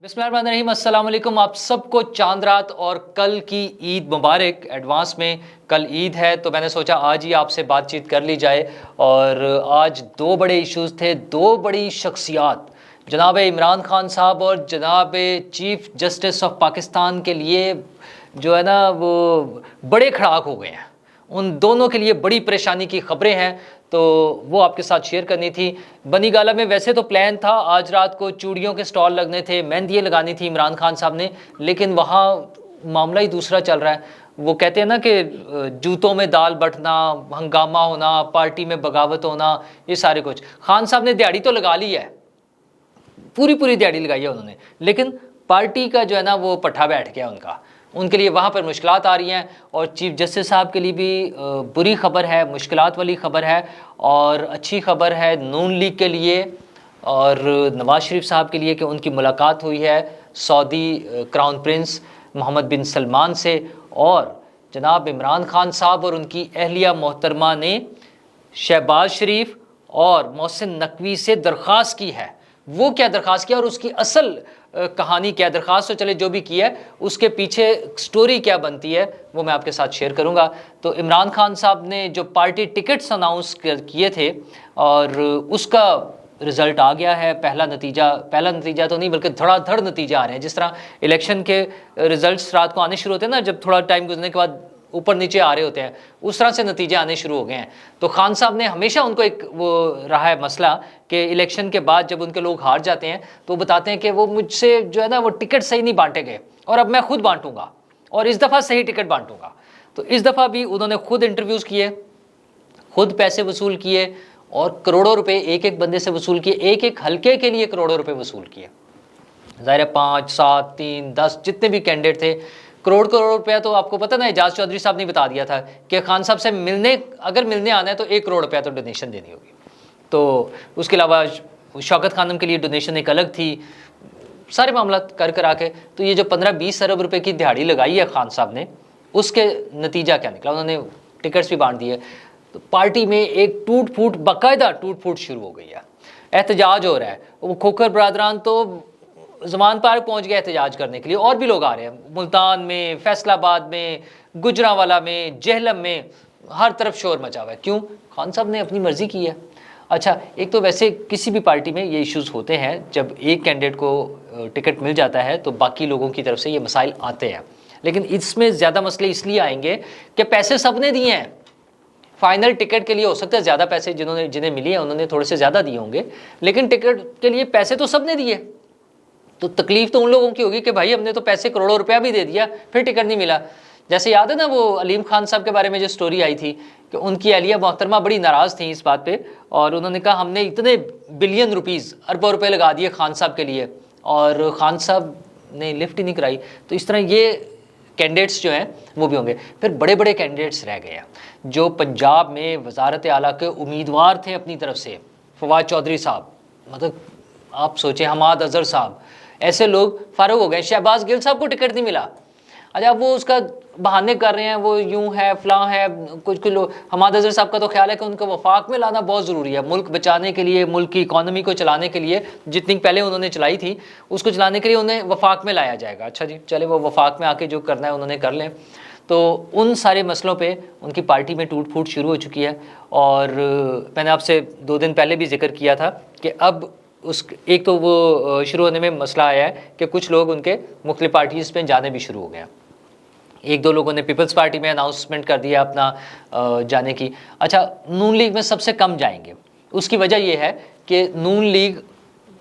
बिस्मिल्लाहिर्रहमानिर्रहीम, अस्सलाम वालेकुम। आप सबको चांद रात और कल की ईद मुबारक। एडवांस में कल ईद है तो मैंने सोचा आज ही आपसे बातचीत कर ली जाए। और आज दो बड़े इश्यूज़ थे, दो बड़ी शख्सियात जनाब इमरान खान साहब और जनाब चीफ जस्टिस ऑफ पाकिस्तान के लिए जो है ना वो बड़े खड़ाक हो गए हैं। उन दोनों के लिए बड़ी परेशानी की खबरें हैं तो वो आपके साथ शेयर करनी थी। बनी गाला में वैसे तो प्लान था आज रात को चूड़ियों के स्टॉल लगने थे, मेहंदियाँ लगानी थी इमरान खान साहब ने, लेकिन वहाँ मामला ही दूसरा चल रहा है। वो कहते हैं ना कि जूतों में दाल बटना, हंगामा होना, पार्टी में बगावत होना, ये सारे कुछ। खान साहब ने दिहाड़ी तो लगा ली है, पूरी पूरी दिहाड़ी लगाई है उन्होंने, लेकिन पार्टी का जो है ना वो पट्ठा बैठ गया उनका। उनके लिए वहाँ पर मुश्किलात आ रही हैं और चीफ जस्टिस साहब के लिए भी बुरी खबर है, मुश्किलात वाली खबर है। और अच्छी खबर है नून लीग के लिए और नवाज शरीफ साहब के लिए कि उनकी मुलाकात हुई है सऊदी क्राउन प्रिंस मोहम्मद बिन सलमान से, और जनाब इमरान खान साहब और उनकी अहलिया मोहतरमा ने शहबाज शरीफ और मोहसिन नकवी से दरख्वास्त की है। वो क्या दरख्वास्त किया और उसकी असल कहानी क्या, दरख्वास्त तो चले जो भी की है उसके पीछे स्टोरी क्या बनती है वो मैं आपके साथ शेयर करूंगा। तो इमरान खान साहब ने जो पार्टी टिकट्स अनाउंस किए थे और उसका रिजल्ट आ गया है। पहला नतीजा तो नहीं बल्कि धड़ाधड़ नतीजा आ रहे हैं। जिस तरह इलेक्शन के रिजल्ट्स रात को आने शुरू होते हैं ना, जब थोड़ा टाइम गुजरने के बाद ऊपर नीचे आ रहे होते हैं, उस तरह से नतीजे आने शुरू हो गए हैं। तो खान साहब ने हमेशा उनको एक वो रहा है मसला कि इलेक्शन के बाद जब उनके लोग हार जाते हैं तो वो बताते हैं कि वो मुझसे जो है ना वो टिकट सही नहीं बांटे गए और अब मैं खुद बांटूंगा और इस दफ़ा सही टिकट बांटूंगा। तो इस दफ़ा भी उन्होंने खुद इंटरव्यूज़ किए, खुद पैसे वसूल किए और करोड़ों रुपए एक एक बंदे से वसूल किए, एक एक हल्के के लिए करोड़ों रुपए वसूल किए। ज़ाहिर है 5, 7, 3, 10 जितने भी कैंडिडेट थे, करोड़ रुपया तो आपको पता ना, एजाज चौधरी साहब ने बता दिया था कि खान साहब से अगर मिलने आना है तो 1 करोड़ रुपया तो डोनेशन देनी होगी। तो उसके अलावा शौकत खानम के लिए डोनेशन एक अलग थी, सारे मामला कर आके तो ये जो 15-20 अरब रुपए की दिहाड़ी लगाई है खान साहब ने, उसके नतीजा क्या निकला, उन्होंने टिकट्स भी बांट दिए। तो पार्टी में एक बाकायदा टूट फूट शुरू हो गई है, एहतजाज हो रहा है। वो खोखर बरादरान तो ज़मान पार्क पहुंच गया एहतजाज करने के लिए, और भी लोग आ रहे हैं, मुल्तान में, फैसलाबाद में, गुजरांवाला में, जेहलम में, हर तरफ शोर मचा हुआ है। क्यों? खान साहब ने अपनी मर्जी की है। अच्छा, एक तो वैसे किसी भी पार्टी में ये इश्यूज़ होते हैं, जब एक कैंडिडेट को टिकट मिल जाता है तो बाकी लोगों की तरफ से ये मसाइल आते हैं, लेकिन इसमें ज़्यादा मसले इसलिए आएंगे कि पैसे सब ने दिए हैं। फाइनल टिकट के लिए हो सकता है ज़्यादा पैसे जिन्हें मिली है उन्होंने थोड़े से ज़्यादा दिए होंगे, लेकिन टिकट के लिए पैसे तो सब ने दिए। तो तकलीफ तो उन लोगों की होगी कि भाई हमने तो पैसे करोड़ों रुपया भी दे दिया फिर टिकट नहीं मिला। जैसे याद है ना वो अलीम खान साहब के बारे में जो स्टोरी आई थी कि उनकी अहलिया मोहतरमा बड़ी नाराज़ थी इस बात पे और उन्होंने कहा हमने इतने बिलियन रुपीज़, अरबों रुपए लगा दिए खान साहब के लिए और खान साहब ने लिफ्ट ही नहीं कराई। तो इस तरह ये कैंडिडेट्स जो हैं वो भी होंगे। फिर बड़े बड़े कैंडिडेट्स रह गए हैं जो पंजाब में वजारत आला के उम्मीदवार थे अपनी तरफ से। फवाद चौधरी साहब, मतलब आप सोचें, हमाद अजहर साहब, ऐसे लोग फारूक हो गए। शहबाज गिल साहब को टिकट नहीं मिला। अच्छा, वो उसका बहाने कर रहे हैं, वो यूं है फलां है। कुछ लोग, हमाद अजहर साहब का तो ख्याल है कि उनको वफाक में लाना बहुत ज़रूरी है, मुल्क बचाने के लिए, मुल्क की इकॉनमी को चलाने के लिए, जितनी पहले उन्होंने चलाई थी उसको चलाने के लिए उन्हें वफाक में लाया जाएगा। अच्छा जी, चले वो वफाक में आके जो करना है उन्होंने कर लें। तो उन सारे मसलों पे उनकी पार्टी में टूट फूट शुरू हो चुकी है। और मैंने आपसे 2 दिन पहले भी जिक्र किया था कि अब एक तो वो शुरू होने में मसला आया है कि कुछ लोग उनके मुख्तलिफ पार्टीज़ में जाने भी शुरू हो गए हैं। 1-2 लोगों ने पीपल्स पार्टी में अनाउंसमेंट कर दिया अपना जाने की। अच्छा, नून लीग में सबसे कम जाएंगे। उसकी वजह यह है कि नून लीग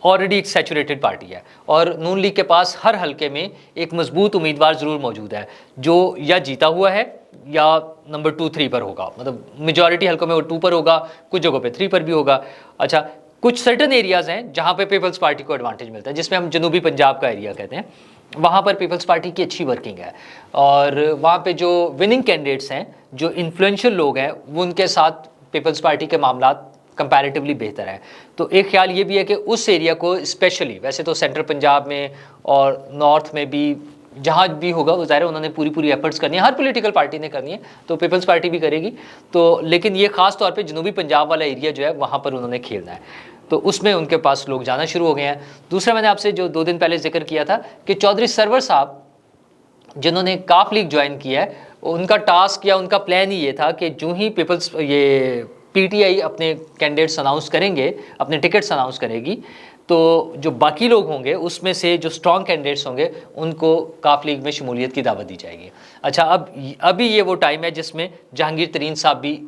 ऑलरेडी एक सैचुरेटेड पार्टी है और नून लीग के पास हर हलके में एक मजबूत उम्मीदवार ज़रूर मौजूद है जो या जीता हुआ है या नंबर 2-3 पर होगा। मतलब मेजॉरिटी हलकों में वो 2 पर होगा, कुछ जगहों पे 3 पर भी होगा। अच्छा, कुछ सर्टन एरियाज़ हैं जहाँ पे पीपल्स पार्टी को एडवांटेज मिलता है, जिसमें हम जनूबी पंजाब का एरिया कहते हैं। वहाँ पर पीपल्स पार्टी की अच्छी वर्किंग है और वहाँ पे जो विनिंग कैंडिडेट्स हैं, जो इन्फ्लुएंशियल लोग हैं, वो उनके साथ पीपल्स पार्टी के मामला कंपैरेटिवली बेहतर है। तो एक ख्याल ये भी है कि उस एरिया को स्पेशली, वैसे तो सेंट्रल पंजाब में और नॉर्थ में भी जहाँ भी होगा वो ज़ाहिर है उन्होंने पूरी एफर्ट्स करनी है, हर पॉलिटिकल पार्टी ने करनी है, तो पीपल्स पार्टी भी करेगी। तो लेकिन ये ख़ास तौर पे जनूबी पंजाब वाला एरिया जो है वहाँ पर उन्होंने खेलना है। तो उसमें उनके पास लोग जाना शुरू हो गए हैं। दूसरा, मैंने आपसे जो 2 दिन पहले जिक्र किया था कि चौधरी सरवर साहब जिन्होंने काफ लीग ज्वाइन किया है, उनका टास्क या उनका प्लान ही ये था कि जो ही पीपल्स ये पीटीआई अपने कैंडिडेट्स अनाउंस करेंगे, अपने टिकट्स अनाउंस करेगी, तो जो बाकी लोग होंगे उसमें से जो स्ट्रॉन्ग कैंडिडेट्स होंगे उनको काफ लीग में शमूलियत की दावत दी जाएगी। अच्छा, अभी ये वो टाइम है जिसमें जहांगीर तरीन साहब भी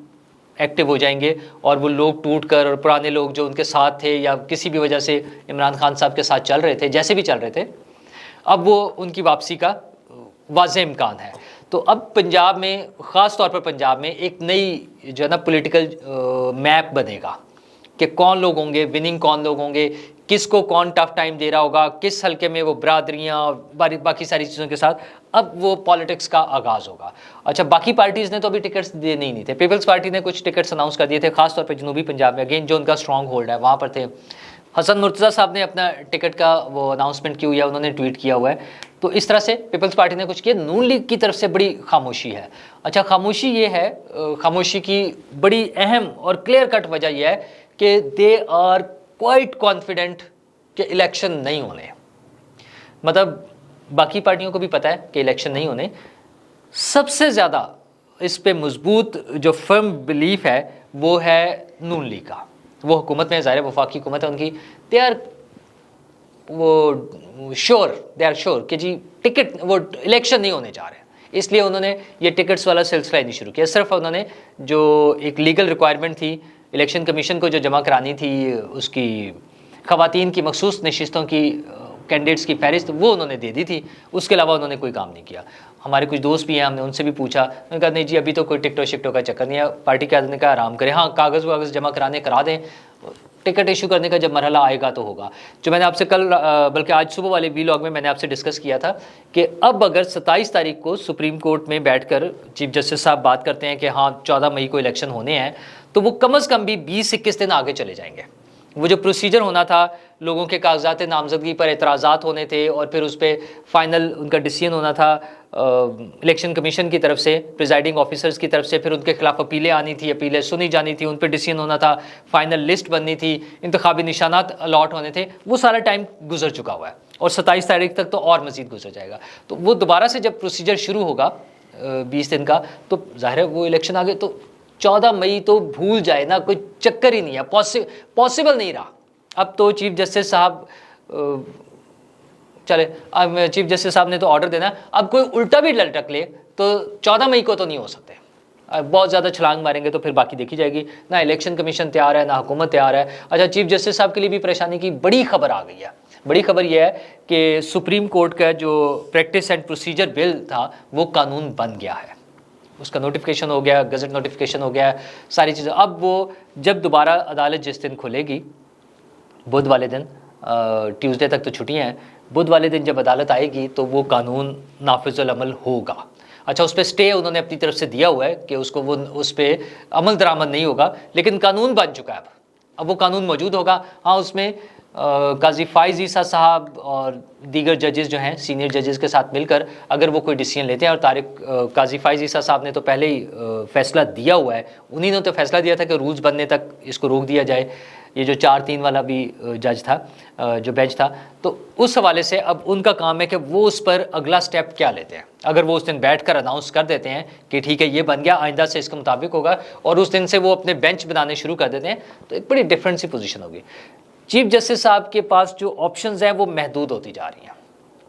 एक्टिव हो जाएंगे और वो लोग टूट कर, और पुराने लोग जो उनके साथ थे या किसी भी वजह से इमरान खान साहब के साथ चल रहे थे, जैसे भी चल रहे थे, अब वो उनकी वापसी का वाज़ेह इम्कान है। तो अब पंजाब में, ख़ास तौर पर पंजाब में एक नई जो है ना पॉलिटिकल मैप बनेगा कि कौन लोग होंगे विनिंग, कौन लोग होंगे, किसको कौन टफ टाइम दे रहा होगा, किस हल्के में वो बरादरियाँ और बाकी सारी चीज़ों के साथ अब वो पॉलिटिक्स का आगाज़ होगा। अच्छा, बाकी पार्टीज़ ने तो अभी टिकट्स देने ही नहीं थे। पीपल्स पार्टी ने कुछ टिकट्स अनाउंस कर दिए थे, खासतौर पर जनूबी पंजाब में, अगेन जो उनका स्ट्रॉन्ग होल्ड है वहाँ पर थे। हसन मुर्तज़ा साहब ने अपना टिकट का वो अनाउंसमेंट की हुई है, उन्होंने ट्वीट किया हुआ है। तो इस तरह से पीपल्स पार्टी ने कुछ किया। नून लीग की तरफ से बड़ी खामोशी है। अच्छा, खामोशी ये है, खामोशी की बड़ी अहम और क्लियर कट वजह यह है कि दे आर क्वाइट कॉन्फिडेंट कि इलेक्शन नहीं होने। मतलब बाकी पार्टियों को भी पता है कि इलेक्शन नहीं होने। सबसे ज़्यादा इस पे मजबूत जो फर्म बिलीफ है वो है नून लीग का। वो हुकूमत में, ज़ाहिर वफाकी हुकूमत है उनकी, दे आर वो श्योर, दे आर श्योर कि जी टिकट, वो इलेक्शन नहीं होने जा रहे हैं। इसलिए उन्होंने ये टिकट्स वाला सिलसिला नहीं शुरू किया। सिर्फ उन्होंने जो एक लीगल रिक्वायरमेंट थी इलेक्शन कमीशन को जो जमा करानी थी, उसकी ख़वातीन की मखसूस नशिस्तों की कैंडिडेट्स की फहरिस्त, वो उन्होंने दे दी थी। उसके अलावा उन्होंने कोई काम नहीं किया। हमारे कुछ दोस्त भी हैं, हमने उनसे भी पूछा, उन्होंने कहा नहीं जी अभी तो कोई टिकटों शिकटों का चक्कर नहीं है, पार्टी के आदमी का आराम करें, हाँ कागज़ वागज़ जमा कराने करा दें, टिकट इशू करने का जब मरहला आएगा तो होगा। जो मैंने आपसे कल, बल्कि आज सुबह वाले वीलॉग में मैंने आपसे डिस्कस किया था कि अब अगर 27 तारीख को सुप्रीम कोर्ट में बैठकर चीफ जस्टिस साहब बात करते हैं कि हाँ 14 मई को इलेक्शन होने हैं, तो वो कम अज़ कम भी 20-21 दिन आगे चले जाएंगे। वो जो प्रोसीजर होना था, लोगों के कागजात नामजदगी पर एतराज़ात होने थे और फिर उस पर फाइनल उनका डिसीजन होना था इलेक्शन कमीशन की तरफ से, प्रिजाइडिंग ऑफिसर्स की तरफ से, फिर उनके खिलाफ अपीलें आनी थी, अपीलें सुनी जानी थी, उन पर डिसीजन होना था, फाइनल लिस्ट बननी थी, इंतखाबी निशानात अलॉट होने थे। वो सारा टाइम गुजर चुका हुआ है और 27 तारीख तक तो और मज़ीद गुजर जाएगा। तो वो दोबारा से जब प्रोसीजर शुरू होगा 20 दिन का, तो जाहिर है वो इलेक्शन आगे, तो 14 मई तो भूल जाए ना, कोई चक्कर ही नहीं है, पॉसिबल नहीं रहा। अब तो चीफ जस्टिस साहब चले, अब चीफ जस्टिस साहब ने तो ऑर्डर देना, अब कोई उल्टा भी लटक ले तो 14 मई को तो नहीं हो सकते। बहुत ज़्यादा छलांग मारेंगे तो फिर बाकी देखी जाएगी। ना इलेक्शन कमीशन तैयार है, ना हुकूमत तैयार है। अच्छा, चीफ जस्टिस साहब के लिए भी परेशानी की बड़ी खबर आ गई है। बड़ी खबर यह है कि सुप्रीम कोर्ट का जो प्रैक्टिस एंड प्रोसीजर बिल था वो कानून बन गया है, उसका नोटिफिकेशन हो गया, गजट नोटिफिकेशन हो गया, सारी चीज़ें। अब वो जब दोबारा अदालत जिस दिन खुलेगी, बुध वाले दिन, ट्यूसडे तक तो छुट्टियाँ हैं, बुध वाले दिन जब अदालत आएगी तो वो कानून नाफिजुल अमल होगा। अच्छा, उस पर स्टे उन्होंने अपनी तरफ से दिया हुआ है कि उसको वो उस पर अमल दरामद नहीं होगा, लेकिन कानून बन चुका है। अब वो कानून मौजूद होगा। हाँ, उसमें काजी फाइज ईसा साहब और दीगर जजेस जो हैं सीनियर जजेस के साथ मिलकर अगर वो कोई डिसीजन लेते हैं, और काजी फाइज ईसा साहब ने तो पहले ही फैसला दिया हुआ है, उन्हीं ने तो फैसला दिया था कि रूल्स बनने तक इसको रोक दिया जाए। ये जो 4-3 वाला भी जज था, जो बेंच था, तो उस हवाले से अब उनका काम है कि वो उस पर अगला स्टेप क्या लेते हैं। अगर वो उस दिन बैठकर अनाउंस कर देते हैं कि ठीक है ये बन गया, आइंदा से इसके मुताबिक होगा, और उस दिन से वो अपने बेंच बनाने शुरू कर देते हैं, तो एक बड़ी डिफरेंट सी पोजीशन होगी। चीफ जस्टिस साहब के पास जो ऑप्शंस हैं वो महदूद होती जा रही हैं।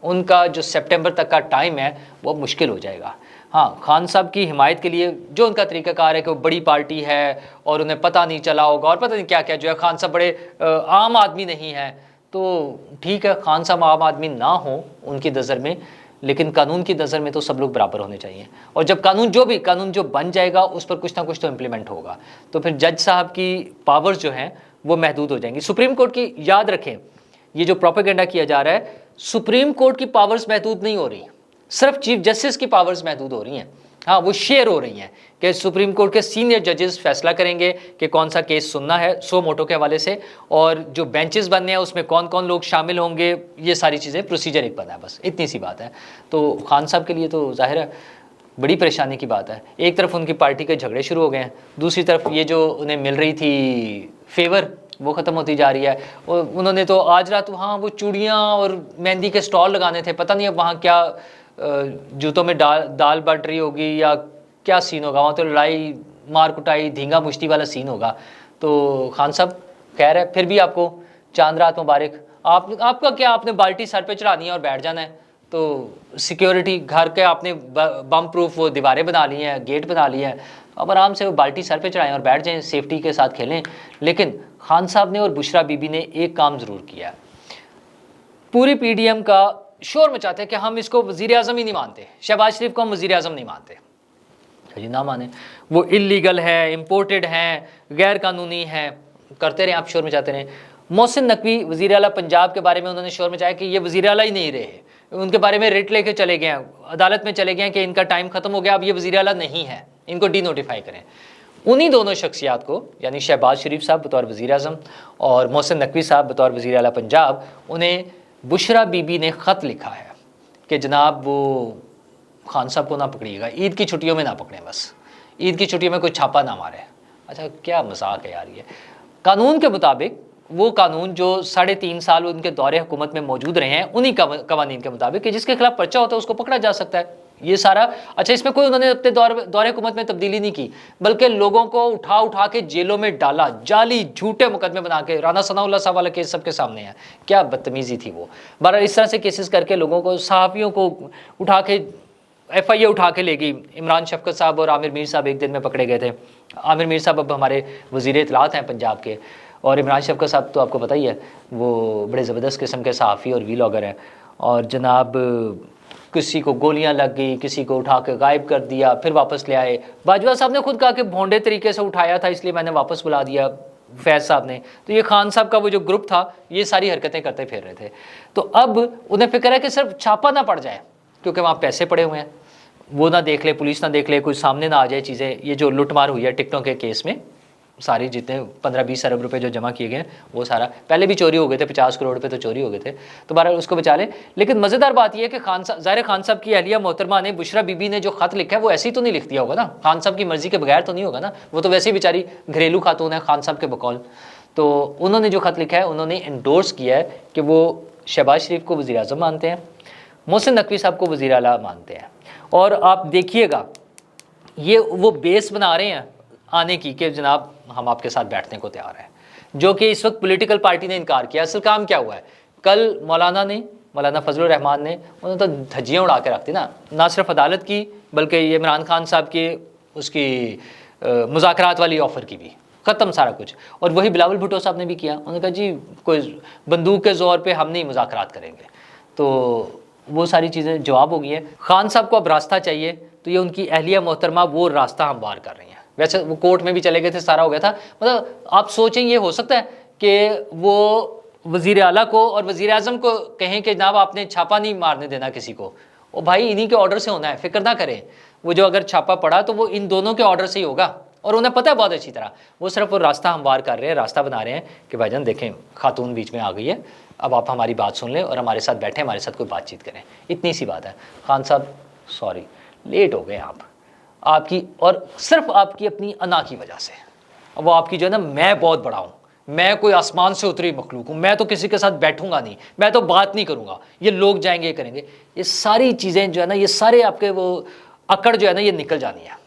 उनका जो सितंबर तक का टाइम है वो मुश्किल हो जाएगा। हाँ, खान साहब की हिमायत के लिए जो उनका तरीक़ाकार है कि वो बड़ी पार्टी है और उन्हें पता नहीं चला होगा और पता नहीं क्या क्या, जो है खान साहब बड़े आम आदमी नहीं है, तो ठीक है खान साहब आम आदमी ना हो उनकी नज़र में, लेकिन कानून की नज़र में तो सब लोग बराबर होने चाहिए। और जब कानून जो बन जाएगा उस पर कुछ ना कुछ तो इम्प्लीमेंट होगा, तो फिर जज साहब की पावर्स जो हैं वो महदूद हो जाएंगी। सुप्रीम कोर्ट की, याद रखें, ये जो प्रोपेगेंडा किया जा रहा है, सुप्रीम कोर्ट की पावर्स महदूद नहीं हो रही, सिर्फ चीफ जस्टिस की पावर्स महदूद हो रही हैं। हाँ, वो शेयर हो रही हैं कि सुप्रीम कोर्ट के सीनियर जजेस फैसला करेंगे कि कौन सा केस सुनना है सो मोटो के हवाले से, और जो बेंचेस बनने हैं उसमें कौन कौन लोग शामिल होंगे, ये सारी चीज़ें, प्रोसीजर एक बना है, बस इतनी सी बात है। तो खान साहब के लिए तो जाहिर है बड़ी परेशानी की बात है। एक तरफ उनकी पार्टी के झगड़े शुरू हो गए हैं, दूसरी तरफ ये जो उन्हें मिल रही थी फेवर वो ख़त्म होती जा रही है। उन्होंने तो आज रात वहाँ वो चूड़ियाँ और मेहंदी के स्टॉल लगाने थे, पता नहीं अब वहाँ क्या जूतों में दाल बट रही होगी या क्या सीन होगा। वहाँ तो लड़ाई मार कुटाई धींगा मुश्ती वाला सीन होगा। तो खान साहब कह रहे हैं फिर भी आपको चांद रात मुबारक। आपका क्या, आपने बाल्टी सर पे चढ़ानी है और बैठ जाना है। तो सिक्योरिटी घर के आपने बम प्रूफ वो दीवारें बना ली हैं, गेट बना लिए हैं, अब आराम से वो बाल्टी सर पे चढ़ाएं और बैठ जाएं, सेफ्टी के साथ खेलें। लेकिन खान साहब ने और बुशरा बीबी ने एक काम ज़रूर किया, पूरी पीडीएम का शोर मचाते हैं कि हम इसको वज़ीर आज़म ही नहीं मानते, शहबाज शरीफ को हम वज़ीर आज़म नहीं मानते। जी ना माने, वो इलीगल है, इम्पोर्टेड हैं, गैर कानूनी हैं, करते रहें, आप शोर मचाते रहें। मोहसिन नकवी वज़ीर आला पंजाब के बारे में उन्होंने शोर मचाया कि ये वज़ीर आला ही नहीं रहे, उनके बारे में रिट लेके चले गए हैं, अदालत में चले गए हैं कि इनका टाइम ख़त्म हो गया, अब ये वज़ीर आला नहीं है, इनको डी नोटिफाई करें। उन्हीं दोनों शख्सियात को, यानी शहबाज शरीफ साहब बतौर वज़ीर आज़म और मोहसिन नकवी साहब बतौर वज़ीर आला पंजाब, उन्हें बुशरा बीबी ने ख़त लिखा है कि जनाब वो खान साहब को ना पकड़िएगा, ईद की छुट्टियों में ना पकड़ें, बस ईद की छुट्टियों में कोई छापा ना मारे। अच्छा क्या मजाक है यार ये। कानून के मुताबिक, वो कानून जो 3.5 साल उनके दौरे हुकूमत में मौजूद रहे हैं, उन्हीं कवानीन के मुताबिक कि जिसके खिलाफ पर्चा होता है उसको पकड़ा जा सकता है, ये सारा। अच्छा, इसमें कोई उन्होंने अपने दौरे हुकूमत में तब्दीली नहीं की, बल्कि लोगों को उठा उठा के जेलों में डाला, जाली झूठे मुकदमे बना के। राना सनाउल्लाह साहब वाला केस सबके सामने है, क्या बदतमीजी थी वो। बहरहाल इस तरह से केसेस करके लोगों को, सहाफ़ियों को उठा के FIA उठा के ले गई। इमरान शफकत साहब और आमिर मीर साहब एक दिन में पकड़े गए थे। आमिर मीर साहब अब हमारे वज़ीर इत्तलात हैं पंजाब के, और इमरान शफकत साहब तो आपको पता ही है वो बड़े ज़बरदस्त किस्म के सहाफ़ी और वीलॉगर हैं। और जनाब किसी को गोलियां लग गई, किसी को उठा के गायब कर दिया, फिर वापस ले आए। बाजवा साहब ने खुद कहा कि भोंडे तरीके से उठाया था इसलिए मैंने वापस बुला दिया, फैज़ साहब ने। तो ये खान साहब का वो जो ग्रुप था ये सारी हरकतें करते फिर रहे थे। तो अब उन्हें फिक्र है कि सिर्फ छापा ना पड़ जाए, क्योंकि वहाँ पैसे पड़े हुए हैं, वो ना देख ले, पुलिस ना देख ले, कुछ सामने ना आ जाए चीज़ें। ये जो लुटमार हुई है टिकटों के केस में, सारी जितने 15-20 अरब रुपए जो जमा किए गए वो सारा, पहले भी चोरी हो गए थे, 50 करोड़ रुपए तो चोरी हो गए थे, तो बहरहाल उसको बचा ले। लेकिन मज़ेदार बात यह है कि ज़ाहिर खान साहब की अहलिया मोहतरमा ने, बुशरा बीबी ने जो ख़त लिखा है वो ऐसे ही तो नहीं लिख दिया होगा ना, खान साहब की मर्ज़ी के बगैर तो नहीं होगा ना, वो तो वैसे ही बेचारी घरेलू खातून है खान साहब के बकौल। तो उन्होंने जो ख़त लिखा है, उन्होंने एंडोर्स किया है कि वो शहबाज शरीफ को वज़ीर आज़म मानते हैं, मोहसिन नकवी साहब को वज़ीर आला मानते हैं। और आप देखिएगा ये वो बेस बना रहे हैं आने की कि जनाब हम आपके साथ बैठने को तैयार हैं, जो कि इस वक्त पॉलिटिकल पार्टी ने इनकार किया। असल काम क्या हुआ है, कल मौलाना फजलुर रहमान ने, उन्होंने तो धज्जियाँ उड़ा के रख दी ना सिर्फ अदालत की, बल्कि ये इमरान खान साहब की उसकी मुज़ाकरात वाली ऑफ़र की भी, ख़त्म सारा कुछ। और वही बिलावल भुट्टो साहब ने भी किया, उन्होंने कहा जी कोई बंदूक के ज़ोर पे हम नहीं मुज़ाकरात करेंगे। तो वो सारी चीज़ें जवाब हो गई हैं। खान साहब को अब रास्ता चाहिए, तो ये उनकी अहलिया मोहतरमा वो रास्ता हमवार कर रही हैं। वैसे वो कोर्ट में भी चले गए थे, सारा हो गया था। मतलब आप सोचें, ये हो सकता है कि वो वज़ीर आला को और वज़ीर आज़म को कहें कि जनाब आपने छापा नहीं मारने देना किसी को, ओ भाई इन्हीं के ऑर्डर से होना है, फिक्र ना करें। वो जो अगर छापा पड़ा तो वो इन दोनों के ऑर्डर से ही होगा, और उन्हें पता है बहुत अच्छी तरह। वो सिर्फ वो रास्ता हमवार कर रहे हैं, रास्ता बना रहे हैं कि भाईजान देखें खातून बीच में आ गई है, अब आप हमारी बात सुन लें और हमारे साथ बैठें, हमारे साथ कोई बातचीत करें, इतनी सी बात है। खान साहब सॉरी, लेट हो गए आप, आपकी और सिर्फ आपकी अपनी अना की वजह से। वो आपकी जो है ना, मैं बहुत बड़ा हूँ, मैं कोई आसमान से उतरी मखलूक हूँ, मैं तो किसी के साथ बैठूंगा नहीं, मैं तो बात नहीं करूँगा, ये लोग जाएंगे ये करेंगे, ये सारी चीज़ें जो है ना, ये सारे आपके वो अकड़ जो है ना, ये निकल जानी है।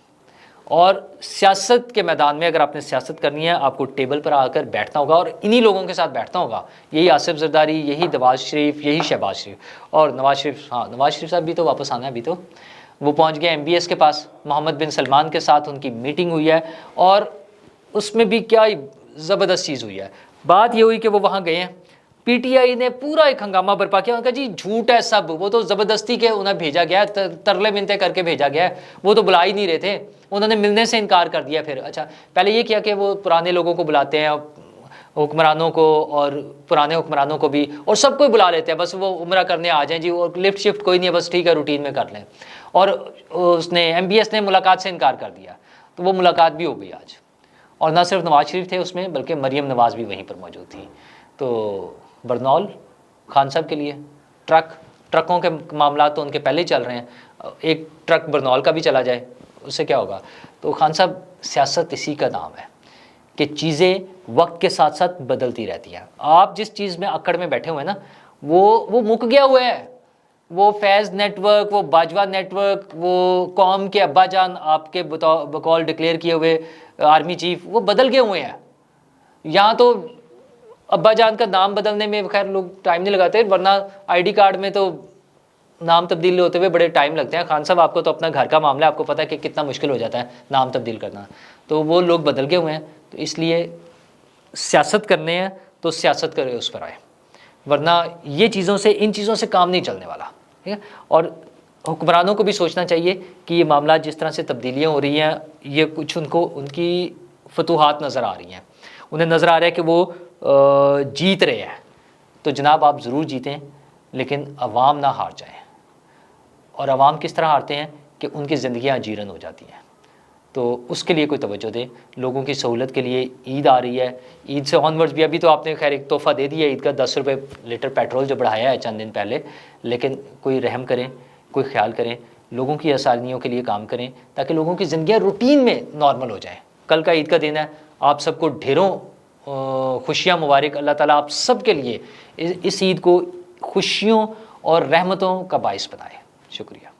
और सियासत के मैदान में अगर आपने सियासत करनी है, आपको टेबल पर आकर बैठना होगा और इन्हीं लोगों के साथ बैठना होगा। यही आसिफ जरदारी, यही नवाज शरीफ, यही शहबाज शरीफ। और नवाज शरीफ, हाँ नवाज शरीफ साहब भी तो वापस आना है, अभी तो वो पहुंच गए MBS के पास, मोहम्मद बिन सलमान के साथ उनकी मीटिंग हुई है, और उसमें भी क्या ज़बरदस्त चीज़ हुई है। बात ये हुई कि वो वहाँ गए हैं, PTI ने पूरा एक हंगामा बर्पा किया, उन्होंने कहा जी झूठ है सब, वो तो ज़बरदस्ती के उन्हें भेजा गया, तरले मिनते करके भेजा गया है, वो तो बुला ही नहीं रहे थे, उन्होंने मिलने से इनकार कर दिया। फिर अच्छा, पहले ये किया कि वो पुराने लोगों को बुलाते हैं, हुक्मरानों को और पुराने हुक्मरानों को भी, और सबको बुला लेते हैं, बस वो उम्रा करने आ जाएं जी, और लिफ्ट शिफ्ट कोई नहीं है, बस ठीक है रूटीन में कर लें। और उसने MBS ने मुलाकात से इनकार कर दिया, तो वो मुलाकात भी हो गई आज। और ना सिर्फ नवाज शरीफ थे उसमें, बल्कि मरीम नवाज़ भी वहीं पर मौजूद थी। तो बरनौल खान साहब के लिए ट्रकों के मामला तो उनके पहले ही चल रहे हैं, एक ट्रक बरनौल का भी चला जाए उससे क्या होगा। तो खान साहब, सियासत इसी का नाम है कि चीज़ें वक्त के साथ साथ बदलती रहती हैं। आप जिस चीज़ में अकड़ में बैठे हुए हैं ना, वो मुक गया हुआ है। वो फैज़ नेटवर्क, वो बाजवा नेटवर्क, वो कौम के अब्बा जान आपके बकौल डिक्लेयर किए हुए आर्मी चीफ, वो बदल गए हुए हैं। यहाँ तो अब्बा जान का नाम बदलने में खैर लोग टाइम नहीं लगाते, वरना आईडी कार्ड में तो नाम तब्दील होते हुए बड़े टाइम लगते हैं। खान साहब, आपको तो अपना घर का मामला है, आपको पता है कि कितना मुश्किल हो जाता है नाम तब्दील करना। तो वो लोग बदल गए हुए हैं। तो इसलिए सियासत करने हैं तो सियासत करे उस पर आए, वरना ये चीज़ों से, इन चीज़ों से काम नहीं चलने वाला, ठीक है। और हुक्मरानों को भी सोचना चाहिए कि ये मामला जिस तरह से तब्दीलियाँ हो रही हैं, ये कुछ उनको उनकी फतूहात नज़र आ रही हैं, उन्हें नज़र आ रहा है कि वो जीत रहे हैं। तो जनाब आप ज़रूर जीतें, लेकिन अवाम ना हार जाए। और अवाम किस तरह हारते हैं कि उनकी ज़िंदगियाँ जीरन हो जाती हैं। तो उसके लिए कोई तवज्जो दें। लोगों की सहूलत के लिए ईद आ रही है, ईद से ऑनवर्ड्स भी अभी तो आपने खैर एक तोहफ़ा दे दिया ईद का, 10 रुपये लीटर पेट्रोल जो बढ़ाया है चंद दिन पहले, लेकिन कोई रहम करें, कोई ख्याल करें, लोगों की आसानियों के लिए काम करें, ताकि लोगों की ज़िंदगियाँ रूटीन में नॉर्मल हो जाएँ। कल का ईद का दिन है, आप सबको ढेरों खुशियाँ मुबारक। अल्लाह ताला आप सब के लिए इस ईद को खुशियों और रहमतों का बाइस बनाए। शुक्रिया।